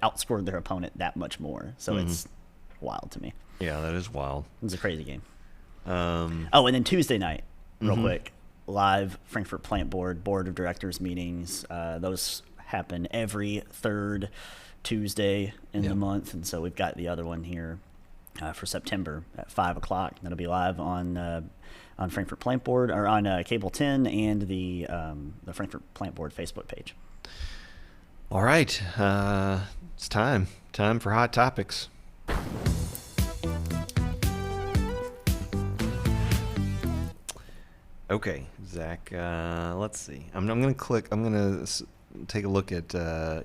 B: outscored their opponent that much more. So it's wild to me.
A: Yeah, that is wild.
B: It was a crazy game.
A: Um,
B: And then Tuesday night, real quick, live Frankfort Plant Board of Directors meetings. Those happen every third Tuesday in the month, and so we've got the other one here for September at 5 o'clock. That'll be live on Frankfort Plant Board, or on Cable 10 and the Frankfort Plant Board Facebook page.
A: all right. It's time for Hot Topics. Okay, Zach, let's see. I'm going to take a look at,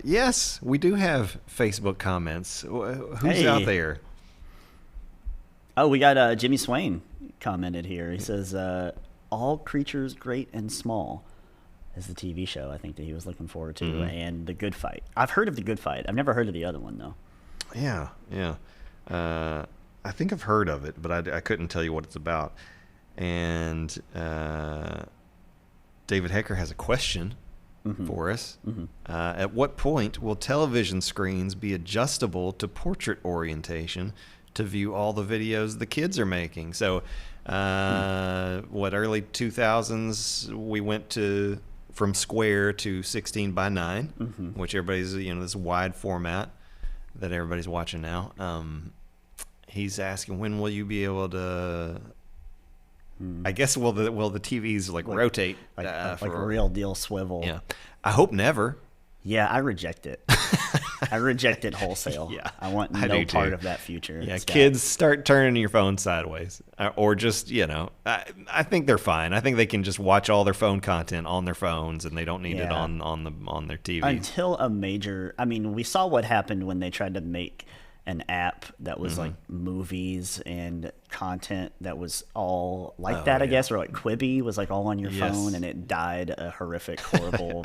A: yes, we do have Facebook comments. Who's
B: Hey.
A: out there?
B: Oh, we got Jimmy Swain commented here. He says, all creatures great and small is the TV show, I think, that he was looking forward to, and The Good Fight. I've heard of The Good Fight. I've never heard of the other one, though.
A: Yeah. I think I've heard of it, but I couldn't tell you what it's about. And David Hecker has a question for us. At what point will television screens be adjustable to portrait orientation to view all the videos the kids are making? So, early 2000s, we went from square to 16 by 9, which everybody's, this wide format that everybody's watching now. He's asking, when will you be able to, I guess, will the TVs rotate?
B: Like a
A: for
B: real deal swivel.
A: Yeah. I hope never.
B: Yeah, I reject it. I reject it wholesale.
A: Yeah,
B: I want
A: I
B: no
A: do
B: part
A: too.
B: of that future.
A: Yeah,
B: Scott.
A: kids, start turning your phone sideways, or just I think they're fine. I think they can just watch all their phone content on their phones, and they don't need it
B: Yeah.
A: on their TV.
B: Until a major, we saw what happened when they tried to make an app that was like movies and content that was all like that, I guess, or like Quibi was like all on your
A: Yes.
B: phone, and it died a horrific, horrible,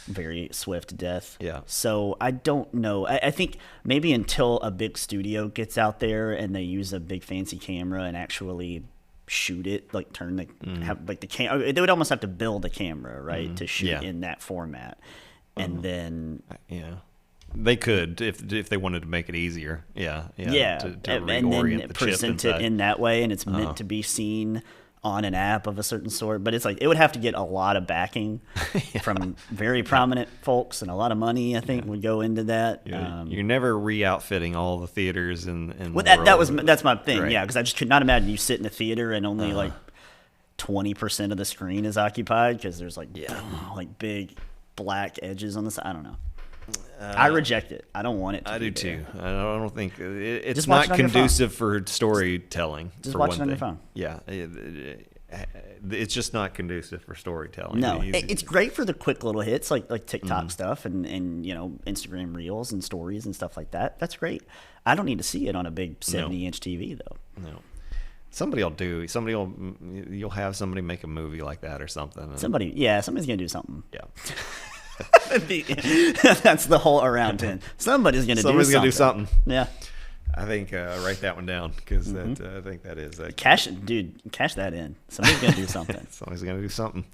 B: very swift death.
A: Yeah.
B: So I don't know. I think maybe until a big studio gets out there and they use a big fancy camera and actually shoot it, like turn the have like the camera, they would almost have to build a camera, right, to shoot
A: Yeah.
B: in that format, and then.
A: Yeah. They could if they wanted to make it easier. Yeah.
B: Yeah,
A: To
B: and
A: reorient
B: then
A: the chip
B: present it
A: inside.
B: in that way, and it's meant to be seen on an app of a certain sort, but it's like it would have to get a lot of backing from very prominent folks, and a lot of money I think would go into that.
A: You're never re-outfitting all the theaters in
B: well,
A: the world.
B: that's my thing,
A: Right.
B: yeah, because I just could not imagine you sit in a theater and only like 20% of the screen is occupied because there's like like big black edges on the side. I don't know. I reject it. I don't want it to
A: I
B: be
A: do
B: there.
A: too. I don't think it's
B: Just watch
A: not
B: it on your phone.
A: conducive for storytelling.
B: Just
A: for
B: watch
A: one
B: it on your
A: thing.
B: phone.
A: Yeah, it's just not conducive for storytelling.
B: No,
A: It's-
B: it's great for the quick little hits like TikTok stuff and Instagram Reels and stories and stuff like that. That's great. I don't need to see it on a big 70-inch TV though.
A: no. You'll have somebody make a movie like that or something. and-
B: Somebody's gonna do something.
A: yeah.
B: That's the whole around 10. Somebody's gonna
A: Somebody's gonna do something.
B: Yeah,
A: I think write that one down because I think that is that.
B: cash that in. Somebody's gonna do something.
A: Somebody's gonna do something.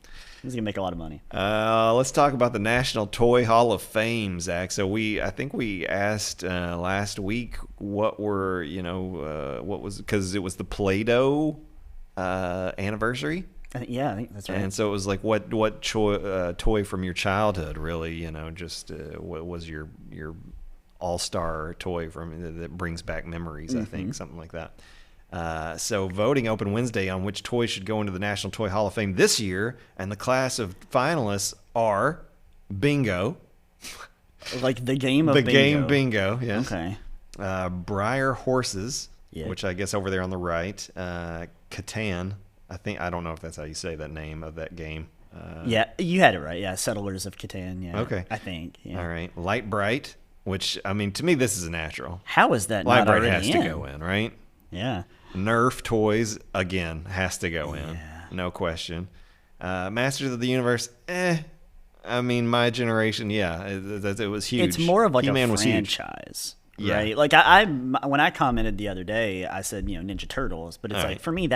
B: He's gonna make a lot of money.
A: Let's talk about the National Toy Hall of Fame, Zach. So I think we asked last week what were what was, because it was the Play-Doh anniversary.
B: I think that's right.
A: And so it was like, what toy from your childhood really, just what was your all-star toy that brings back memories, I think, something like that. So voting opened Wednesday on which toys should go into the National Toy Hall of Fame this year, and the class of finalists are Bingo.
B: Like the game of
A: The
B: bingo.
A: game Bingo, yes.
B: Okay.
A: Briar Horses,
B: Yeah.
A: which I guess over there on the right. Catan. I don't know if that's how you say that name of that game.
B: Yeah, you had it right. Yeah, Settlers of Catan. Yeah.
A: Okay.
B: I think. Yeah.
A: All right. Light Bright, which, I mean, to me, this is a natural.
B: How is that
A: Light
B: not
A: Bright
B: already
A: has
B: in?
A: to go in, right?
B: Yeah.
A: Nerf Toys, again, has to go in. No question. Masters of the Universe, I mean, my generation, it was huge.
B: It's more of like
A: He-Man
B: a
A: was huge.
B: franchise.
A: Yeah.
B: Right. Like I when I commented the other day, I said, Ninja Turtles, but it's
A: All
B: like
A: right.
B: for me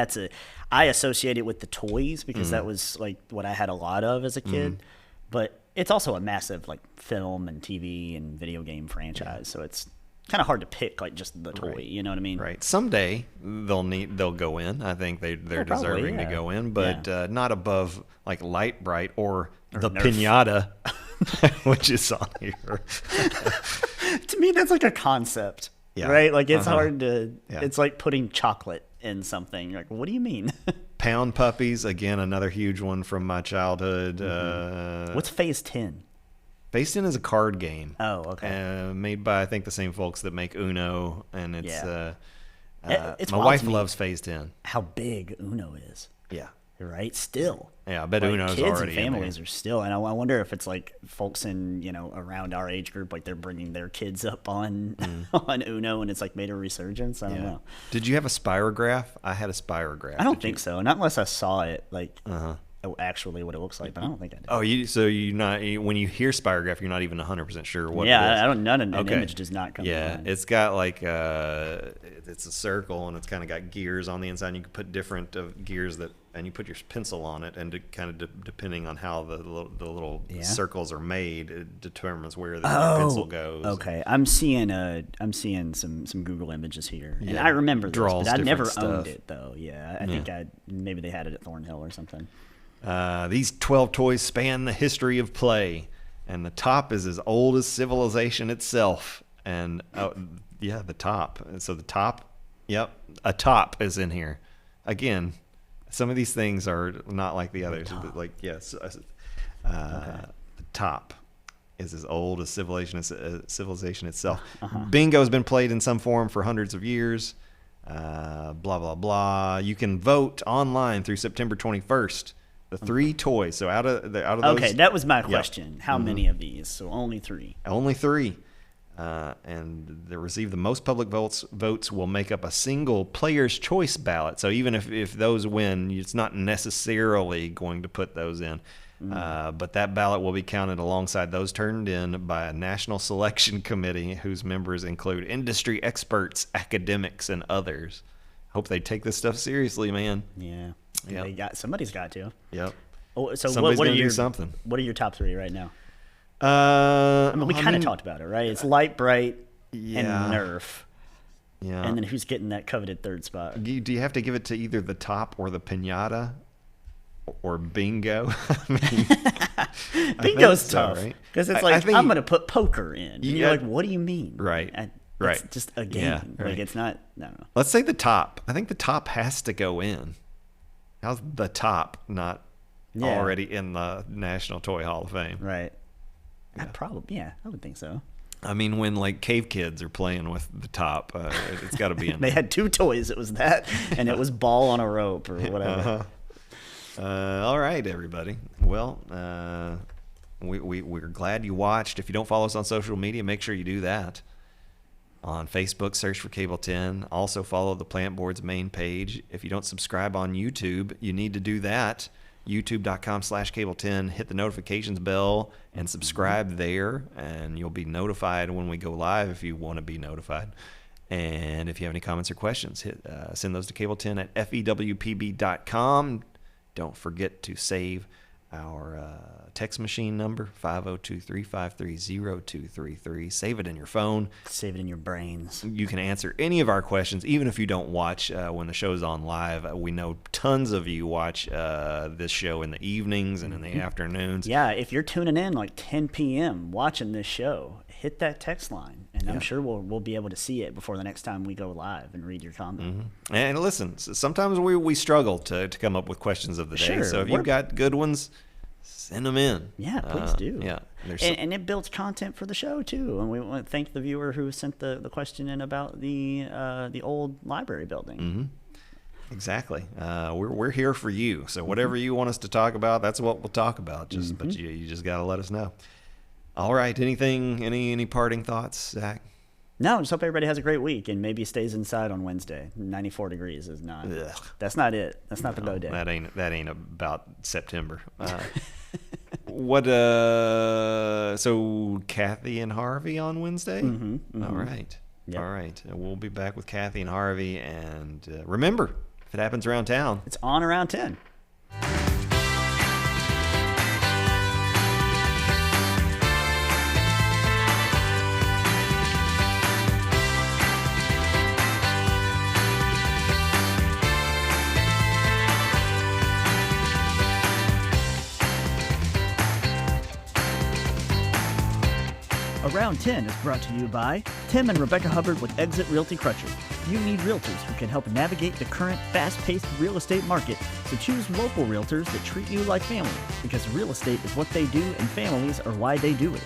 B: I associate it with the toys because
A: Mm-hmm.
B: that was like what I had a lot of as a kid. But it's also a massive like film and TV and video game franchise, so it's kind of hard to pick like just the toy, you know what I mean?
A: Right. Someday they'll go in. I think they're
B: Oh, probably,
A: deserving to
B: yeah.
A: go in, but not above like Light Bright or the
B: Nerf.
A: Pinata, which is on here.
B: To me that's like a concept.
A: Yeah.
B: Right? Like it's hard to
A: Yeah.
B: it's like putting chocolate in something. Like what do you mean?
A: Pound Puppies, again, another huge one from my childhood.
B: What's Phase 10?
A: Based in is a card game.
B: Oh, okay.
A: Made by, I think, the same folks that make Uno, and it's.
B: Yeah. It's
A: my
B: wild
A: wife
B: to me.
A: loves Phase 10.
B: How big Uno is.
A: Yeah.
B: Right? Still.
A: Yeah, I bet
B: Like,
A: Uno's
B: kids
A: already
B: and
A: in
B: families
A: there.
B: are still, and I wonder if it's like folks in around our age group, like they're bringing their kids up on on Uno, and it's like made a resurgence. I don't know.
A: Did you have a spirograph? I had a spirograph.
B: I don't
A: Did
B: think
A: you?
B: so, not unless I saw it like actually what it looks like. But I don't think I did.
A: Oh, when you hear spirograph, you're not even 100% sure what it is.
B: Yeah, I don't. An
A: Okay.
B: image does not come.
A: Yeah,
B: to mind.
A: it's got like it's a circle and it's kind of got gears on the inside. And you can put different gears and you put your pencil on it, and depending on how the little circles are made, it determines where the pencil goes.
B: Okay, I'm seeing some Google images here, and I remember this,
A: draws
B: but I never
A: different
B: owned
A: stuff.
B: it though. Yeah, I think maybe they had it at Thornhill or something.
A: These 12 toys span the history of play, and the top is as old as civilization itself. And the top. So the top, a top is in here. Again, some of these things are not like the others. But like the top is as old as civilization itself. Bingo has been played in some form for hundreds of years. Blah blah blah. You can vote online through September 21st. The 3 toys. So out of those.
B: Okay, that was my question. How many of these? So only 3.
A: Only 3. And they receive the most public votes will make up a single player's choice ballot. So even if those win, it's not necessarily going to put those in. But that ballot will be counted alongside those turned in by a national selection committee whose members include industry experts, academics, and others. Hope they take this stuff seriously, man.
B: Yeah.
A: Yep.
B: Somebody's got to.
A: Yep.
B: Oh, so
A: Somebody's
B: what are
A: gonna do
B: your
A: something.
B: What are your top 3 right now?
A: I
B: We kind of talked about it, right? It's Light Bright
A: Yeah.
B: and Nerf.
A: Yeah.
B: And then who's getting that coveted third spot?
A: Do you have to give it to either the top or the pinata or bingo? I mean, I think
B: Bingo's
A: so,
B: tough
A: right?
B: because it's
A: I
B: like
A: think
B: I'm going to put poker in. And
A: Yeah.
B: you're like, what do you mean?
A: Right.
B: It's
A: Right.
B: just a game.
A: Yeah,
B: Like
A: right.
B: it's not. No.
A: Let's say the top. I think the top has to go in. How's the top not
B: Yeah.
A: already in the National Toy Hall of Fame?
B: Right. I would think so.
A: I mean, when like Cave Kids are playing with the top, it's got to be in
B: They
A: there.
B: had two toys. It was that, and it was ball on a rope or whatever.
A: All right, everybody. Well, we're glad you watched. If you don't follow us on social media, make sure you do that. On Facebook, search for Cable 10. Also follow the Plant Board's main page. If you don't subscribe on YouTube, you need to do that. YouTube.com/Cable10. Hit the notifications bell and subscribe there, and you'll be notified when we go live if you want to be notified. And if you have any comments or questions, send those to cable10@fewpb.com. Don't forget to save our text machine number, 502-353-0233. Save it in your phone.
B: Save it in your brains.
A: You can answer any of our questions, even if you don't watch when the show's on live. We know tons of you watch this show in the evenings and in the afternoons.
B: Yeah, if you're tuning in like 10 p.m. watching this show, hit that text line, and I'm sure we'll be able to see it before the next time we go live and read your comment.
A: And listen, sometimes we struggle to come up with questions of the day.
B: Sure,
A: So if
B: we're-
A: you've got good ones, send them in.
B: Yeah, please do.
A: Yeah. There's
B: And it builds content for the show too. And we want to thank the viewer who sent the question in about the old library building.
A: Exactly. We're here for you. So whatever you want us to talk about, that's what we'll talk about. But you just got to let us know. All right. Any parting thoughts, Zach?
B: No, just hope everybody has a great week and maybe stays inside on Wednesday. 94 degrees is not.
A: Ugh.
B: That's not it. That's not the go day.
A: That ain't about September. What? So Kathy and Harvey on Wednesday. All right.
B: Yep.
A: All right. We'll be back with Kathy and Harvey. And remember, if it happens around town,
B: It's on around 10. Around 10 is brought to you by Tim and Rebecca Hubbard with Exit Realty Crutcher. You need realtors who can help navigate the current fast-paced real estate market, so choose local realtors that treat you like family, because real estate is what they do and families are why they do it.